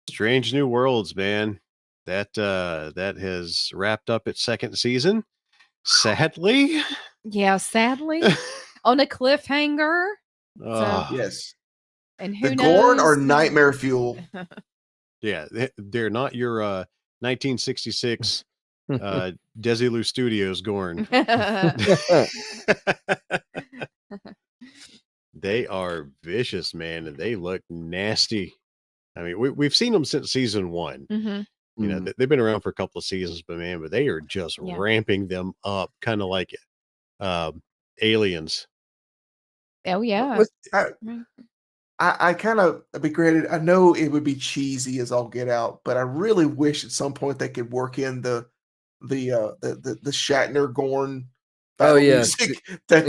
Strange New Worlds, man. That has wrapped up its second season. Sadly. Yeah, sadly. On a cliffhanger. Oh, Yes. And The who Gorn are knows? nightmare fuel. yeah, they're not your 1966 Desilu Studios Gorn. They are vicious, man, and they look nasty. I mean, we've seen them since season 1. Mhm. You know, they've been around for a couple of seasons, but man, they are just Yeah. ramping them up, kind of like aliens. Oh yeah. Was- Right. I kind of be granted. I know it would be cheesy as all get out, but I really wish at some point they could work in the Shatner Gorn battle yes. music. Like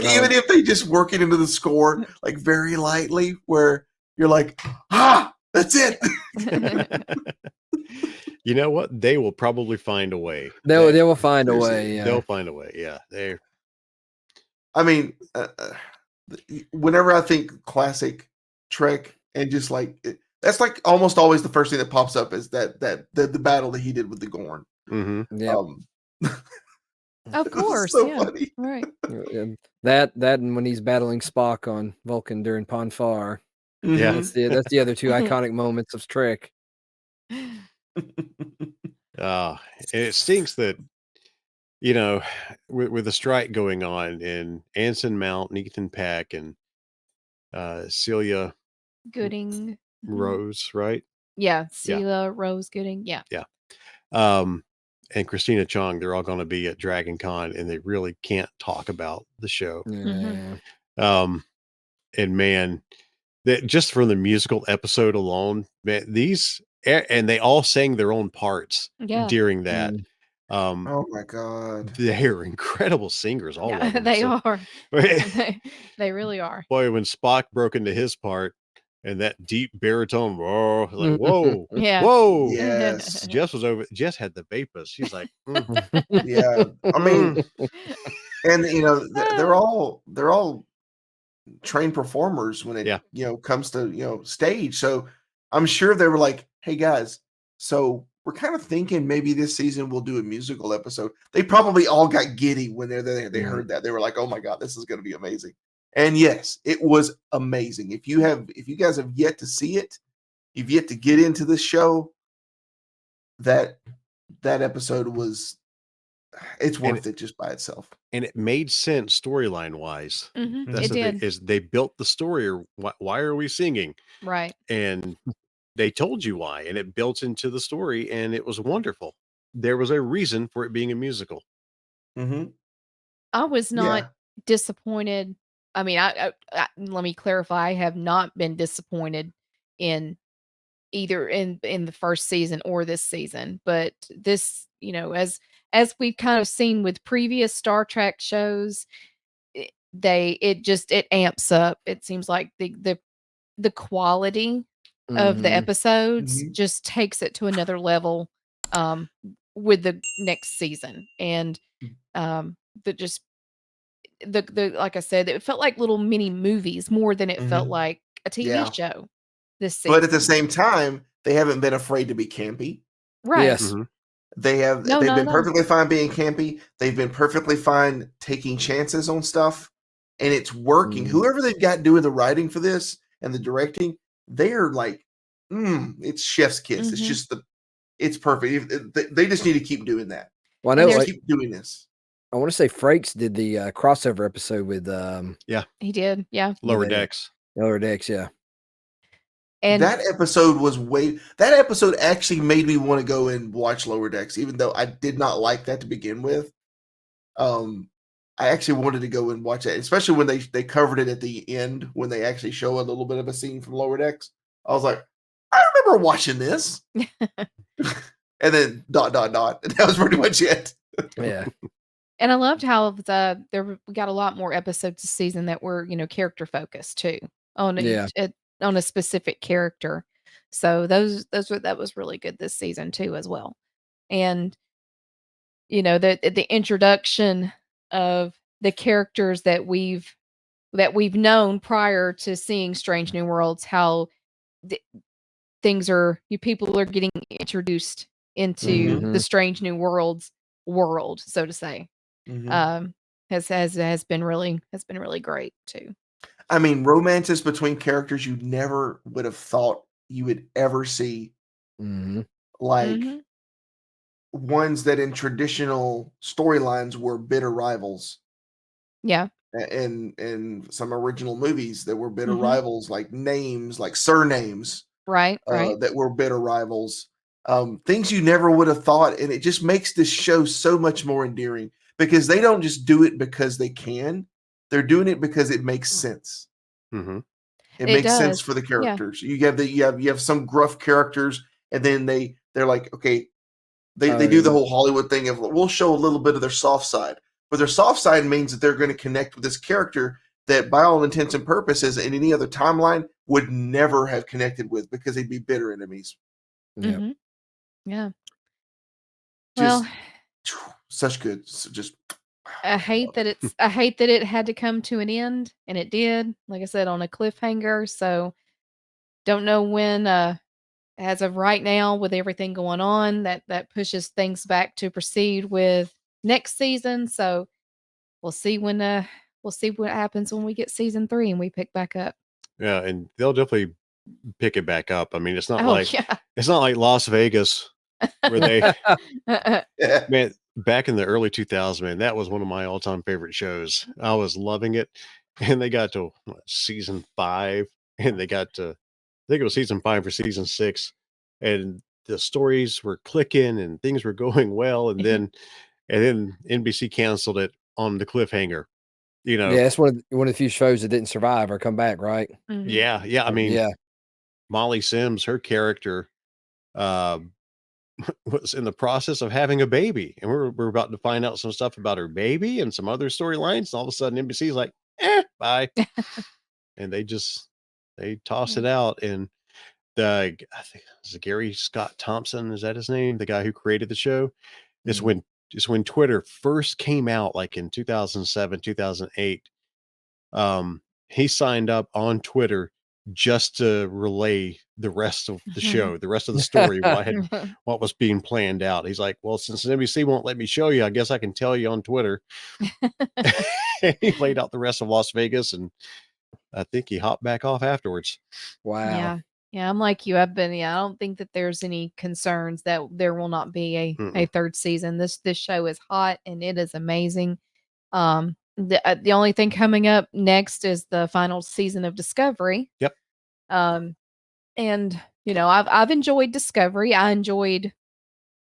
even if they just work it into the score like very lightly, where you're like, that's it. You know what? They will probably find a way. They will find a way. Yeah. They'll find a way. Yeah, they're. I mean, whenever I think classic Trek and just like that's like almost always the first thing that pops up is the battle that he did with the Gorn. Mm-hmm. Yeah. Of course, so yeah. funny. Right. That and when he's battling Spock on Vulcan during Ponfar. Yeah, that's the other two iconic moments of Trek. It stinks that, you know, with the strike going on, and Anson Mount, and Ethan Peck, and Celia Gooding. Rose, right? Yeah, Celia Rose Gooding. Yeah. And Christina Chong, they're all going to be at Dragon Con, and they really can't talk about the show. Yeah. And man, that just from the musical episode alone, man, and they all sang their own parts during that. Oh my God. They're incredible singers. All of them. They are. They really are. Boy, when Spock broke into his part and that deep baritone, whoa, like, whoa, Yeah. whoa. Yes. Jess had the vapors. She's like, Yeah. I mean, and you know, they're all trained performers when it comes to stage. So I'm sure they were like, hey guys, so we're kind of thinking maybe this season we'll do a musical episode. They probably all got giddy when they heard that. They were like, oh my God, this is going to be amazing. And yes, it was amazing. If you guys have yet to see it, you've yet to get into the show, that episode was, it's worth it just by itself. And it made sense storyline wise. Mm-hmm. That's the thing, is they built the story. Or why are we singing? Right. And they told you why, and it built into the story, and it was wonderful. There was a reason for it being a musical. Mm-hmm. I was not disappointed. I mean, I let me clarify. I have not been disappointed in either in the first season or this season, but this, as we've kind of seen with previous Star Trek shows, it amps up. It seems like the quality of the episodes just takes it to another level with the next season. And the like I said, it felt like little mini movies more than it felt like a TV show this season. But at the same time, they haven't been afraid to be campy. Right. Yes. Mm-hmm. They've been perfectly fine being campy. They've been perfectly fine taking chances on stuff, and it's working. Whoever they've got doing the writing for this and the directing, they're like, it's chef's kiss. It's just it's perfect. They just need to keep doing that. Well, I know, keep doing this. I want to say Frakes did the crossover episode with he did, Lower Decks, yeah. And that episode actually made me want to go and watch Lower Decks, even though I did not like that to begin with. I actually wanted to go and watch it, especially when they covered it at the end when they actually show a little bit of a scene from Lower Decks. I was like, I remember watching this. And then ... And that was pretty much it. Yeah. And I loved how we got a lot more episodes this season that were, character focused too on a specific character. So that was really good this season too as well. And the introduction of the characters that we've known prior to seeing Strange New Worlds, how things are, people are getting introduced into the Strange New Worlds world, so to say. Has been really great too. I mean, romances between characters you never would have thought you would ever see, like ones that in traditional storylines were bitter rivals. Yeah. In some original movies that were bitter rivals, like names, like surnames, right, that were bitter rivals. Things you never would have thought, and it just makes this show so much more endearing because they don't just do it because they can; they're doing it because it makes sense. It makes sense for the characters. Yeah. You have some gruff characters, and then they're like, okay, they do the whole Hollywood thing of we'll show a little bit of their soft side. But their soft side means that they're going to connect with this character that, by all intents and purposes, in any other timeline, would never have connected with because they'd be bitter enemies. Yeah. Just, well, such good. Just. I hate that it had to come to an end, and it did. Like I said, on a cliffhanger. So, don't know when. As of right now, with everything going on, that pushes things back to proceed with next season. So we'll see what happens when we get season 3 and we pick back up. Yeah, and they'll definitely pick it back up. I mean, it's not it's not like Las Vegas where they man, back in the early 2000s, man, that was one of my all-time favorite shows. I was loving it. And they got to season 5, and they got to, I think it was season 5 for season 6, and the stories were clicking and things were going well, and then NBC canceled it on the cliffhanger. Yeah, it's one of the few shows that didn't survive or come back, right? Yeah. I mean, Molly Sims, her character, was in the process of having a baby, and we're about to find out some stuff about her baby and some other storylines. And all of a sudden, NBC's like, bye, and they toss it out. And I think it's Gary Scott Thompson, is that his name? The guy who created the show. It's when Twitter first came out, like in 2007, 2008. He signed up on Twitter just to relay the rest of the show, the rest of the story, what was being planned out. He's like, well, since NBC won't let me show you, I guess I can tell you on Twitter. He laid out the rest of Las Vegas, and I think he hopped back off afterwards. Wow. Yeah, I'm like you. I don't think that there's any concerns that there will not be a third season. This show is hot and it is amazing. The only thing coming up next is the final season of Discovery. Yep. And I've enjoyed Discovery. I enjoyed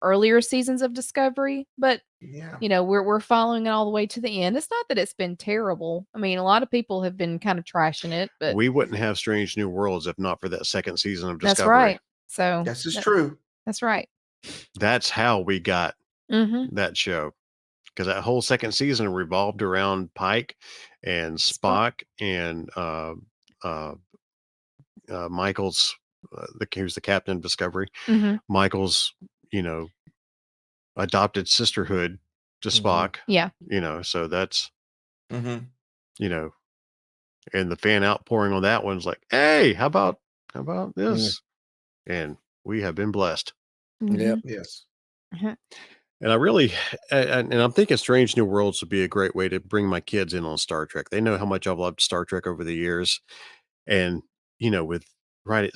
earlier seasons of Discovery, but we're following it all the way to the end. It's not that it's been terrible. I mean, a lot of people have been kind of trashing it, but we wouldn't have Strange New Worlds if not for that second season of Discovery. That's right. So this is true. That's right. That's how we got that show, because that whole second season revolved around Pike and Spock and Michael's who's the captain of Discovery. Michael's adopted sisterhood to Spock. Yeah. So that's and the fan outpouring on that one's like, hey, how about this? And we have been blessed. Yep. Yes. And I really, and I'm thinking Strange New Worlds would be a great way to bring my kids in on Star Trek. They know how much I've loved Star Trek over the years. And, with right at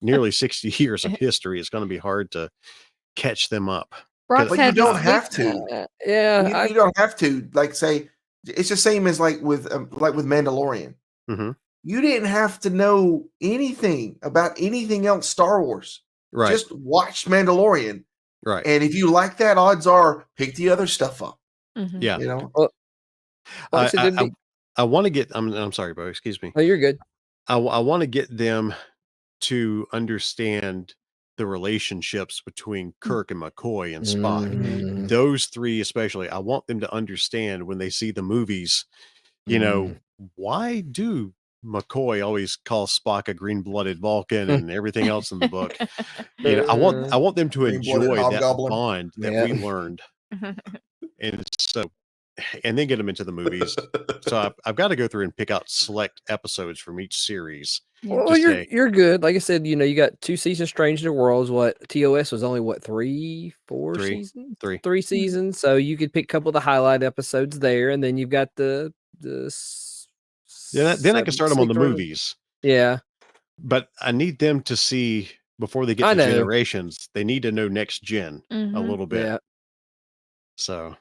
nearly 60 years of history, it's going to be hard to catch them up. But you don't have to. You don't have to. Like, say, it's the same as like with Mandalorian. You didn't have to know anything about anything else Star Wars. Right. Just watch Mandalorian. Right. And if you like that, odds are pick the other stuff up. Yeah. Well, I want to get, I'm sorry, bro. Excuse me. Oh, you're good. I want to get them to understand the relationships between Kirk and McCoy and Spock. Those three especially, I want them to understand when they see the movies, why do McCoy always calls Spock a green-blooded Vulcan and everything else in the book? I want them to enjoy that bond that we learned. And so and then get them into the movies. So I've got to go through and pick out select episodes from each series. Yeah. Well, Just you're good. Like I said, you got 2 seasons Strange New Worlds. What TOS was only 3, 4 Three. seasons? Three. 3 seasons. So you could pick a couple of the highlight episodes there, and then you've got the Yeah, then I can start them on the 6 or- movies. Yeah. But I need them to see before they I get to know. generations. They need to know next gen a Mhm. little bit. Yeah. So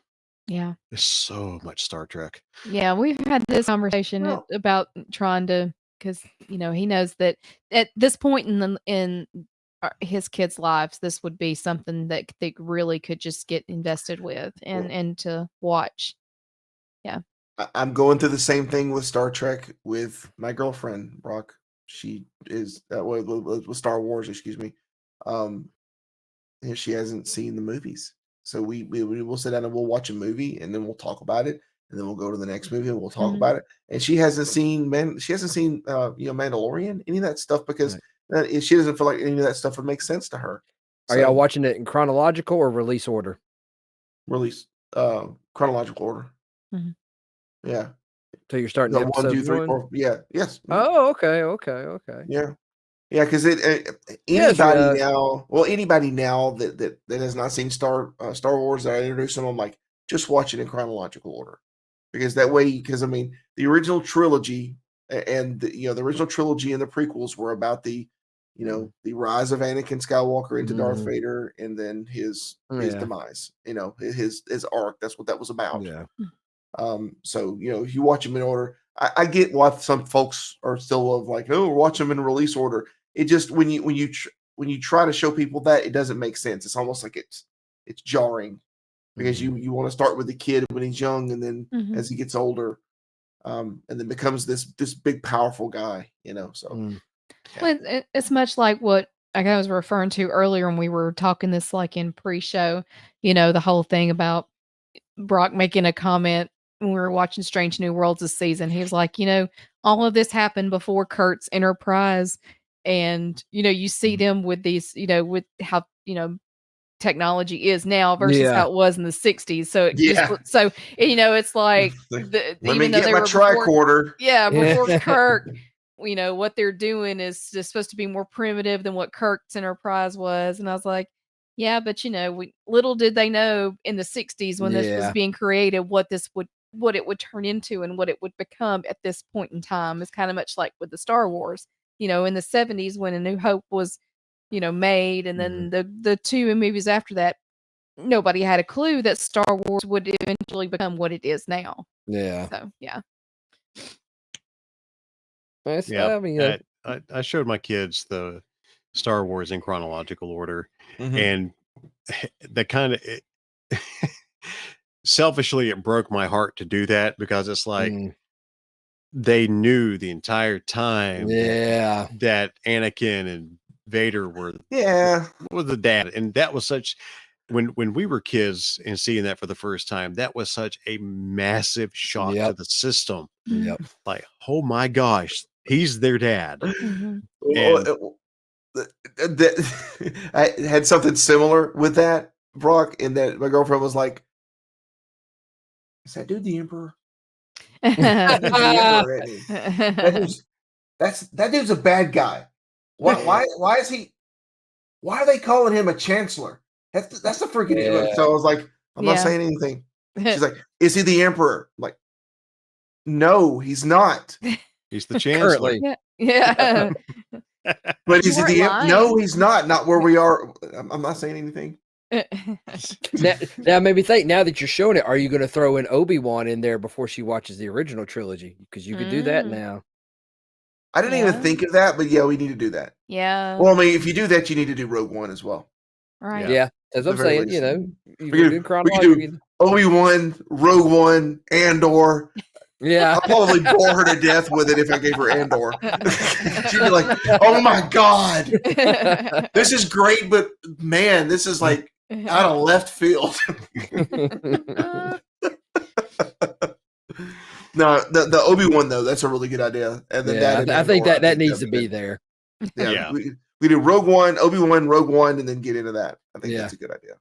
Yeah. there's so much Star Trek. Yeah, we've had this conversation Well- about trying to, because he knows that at this point in his kids' lives, this would be something that they really could just get invested with and to watch. I'm going through the same thing with Star Trek with my girlfriend, Brock. She is with Star Wars, excuse me. And she hasn't seen the movies. So we will sit down and we'll watch a movie and then we'll talk about it. And then we'll go to the next movie and we'll talk Mhm. about it. And she hasn't seen Mandalorian, any of that stuff, because she doesn't feel like any of that stuff would make sense to her. Are y'all watching it in chronological or release order? Release chronological order? Mhm. Yeah. So you're starting The episode 1, 2, 3, 1? 4. Yeah. Yes. Oh, okay. Yeah. Yeah, because Yes, anybody now that has not seen Star Wars, that I introduce them, I'm like, just watch it in chronological order, because that way, because I mean, the original trilogy and the original trilogy and the prequels were about the rise of Anakin Skywalker into Darth Mhm. Vader, and then his Yeah. demise, his arc. That's what that was about. Yeah. So if you watch them in order, I get why some folks are still of like, oh, watch them in release order. It just when you try to show people that, it doesn't make sense. It's almost like it's jarring, because you want to start with the kid when he's young, and then Mhm. as he gets older, and then becomes this big powerful guy. So Mm. Well, it's much like what I was referring to earlier when we were talking this like in pre-show, the whole thing about Brock making a comment when we were watching Strange New Worlds this season. He was like, all of this happened before Kurt's Enterprise. And, you see them with these, with how, technology is now versus Yeah. how it was in the 60s. So it Yeah. it's like Let even me though get they my were before, tricorder. yeah, before Yeah. Kirk, what they're doing is just supposed to be more primitive than what Kirk's Enterprise was. And I was like, yeah, but little did they know in the 60s when this was Yeah. being created what it would turn into and what it would become at this point in time. It's kind of much like with the Star Wars, in the 70s when A New Hope was, made, and then the 2 movies after that, nobody had a clue that Star Wars would eventually become what it is now. Yeah. So, yeah. Yeah. I mean, I showed my kids the Star Wars in chronological order, Mhm. and the kind of selfishly, it broke my heart to do that, because it's like they knew the entire time yeah. that Anakin and Vader were the dad, and that was such when we were kids and seeing that for the first time, that was such a massive shock to Yep. the system. Yep. Like, oh my gosh, he's their dad. Mhm. I had something similar with that, Brock, in that my girlfriend was like, "Is that dude the Emperor? That dude's the Emperor, isn't he? That dude's a bad guy. Why is he? Why are they calling him a chancellor? That's the freaking." Yeah. So I was like, I'm not Yeah. saying anything. She's like, "Is he the Emperor?" I'm like, no, he's not. He's the chancellor. Currently. Yeah. But is he weren't the No, lying. he's not. Not where we are. I'm not saying anything. Now, maybe think, now that you're showing it, are you going to throw in Obi-Wan in there before she watches the original trilogy? Because you could do that Mm. now. I didn't even Yeah. think of that, but yeah, we need to do that. Yeah. Well, I mean, if you do that, you need to do Rogue One as well. Right. Yeah, as the I'm very saying, least. you We can could do do chronology. Obi-Wan, Rogue One, Andor. Yeah. I'll probably bore her to death with it if I gave her Andor. She'd be like, "Oh my god, this is great, but man, this is like out of left field." No, the Obi-Wan though, that's a really good idea. And then Yeah, that I think Andor, that needs to that'd be good. there. Yeah, Yeah. we do Rogue One, Obi-Wan, Rogue One, and then get into that. I think Yeah. that's a good idea.